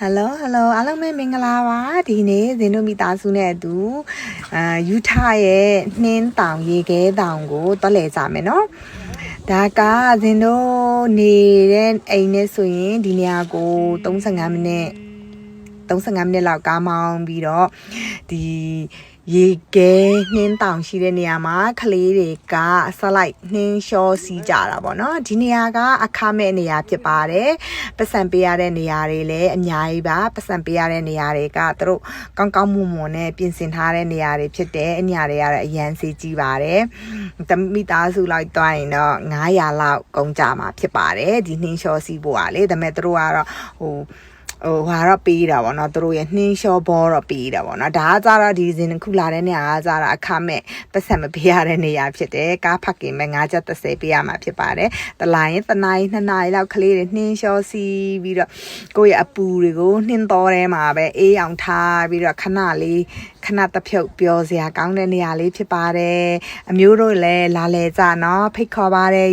Hello အားလုံးပဲမင်္ဂလာပါဒီနေ့ဇင်တို့မိသားစုနဲ့အတူယူထားရဲ့နှင်းတောင်ရေခဲတောင်ကိုတွက်လဲကြမယ်နော်ဒါကဇင်တို့နေတဲ့အိမ်နဲ့ဆိုရင်ဒီနေရာကို35မိနစ်လောက်ကားမောင်းပြီးတော့ဒီရေခဲနှင်းတောင်ရှိတဲ့နေရာမှာကလေးတွေကဆက်လိုက်နှင်းလျှောစီးကြတာပေါ့နော်ဒီနေရာကအခမဲ့နေရာဖြစ်ပါတယ်ပတ်စံပေးရတဲ့နေရာတွေလည်းအများကြီးပါပတ်စံပေးရတဲ့နေရာတွေကသူတို့ကောင်းမွန်နဲ့ပြင်ဆင်ထားတဲ့နေရာတွေဖြစ်တယ်အညာတွေကတော့အရန်စေးကြီးပါတယ်မိသားစုလိုက်တွိုင်းတော့900လောက်ကုန်ကြမှာဖြစ်ပါတယ်ဒီနှင်းလျှောစီးဖို့ကလေဒါပေမဲ့သူတို့ကတော့ဟာတော့ပေးတာပေါ့နော်သူတို့ရဲ့နှင်းလျှောဘောတော့ပေးတာပေါ့နော်ဒါကကြတော့ဒီဇင်ခုလာတဲ့နေရာကကြတော့အခမဲ့ပတ်စံမပေးရတဲ့နေရာဖြစ်တယ်ကားဖခင်မဲ့930ပေးရမှာဖြစ်ပါတယ်တလိုင်းတနား2နာရီလောက်ကလေးတွေနှင်းလျှောစီးပြီးတော့ကိုယ့်ရဲ့အပူတွေကိုနှင်းတော်ထဲမှာပဲအေးအောင်ထားပြီးတော့ခဏတစ်ဖြုတ်ပျော်စရာကောင်းတဲ့နေရာလေးဖြစ်ပါတယ်အမျိုးတို့လည်းလာလဲကြနော်ဖိတ်ခေါ်ပါတယ်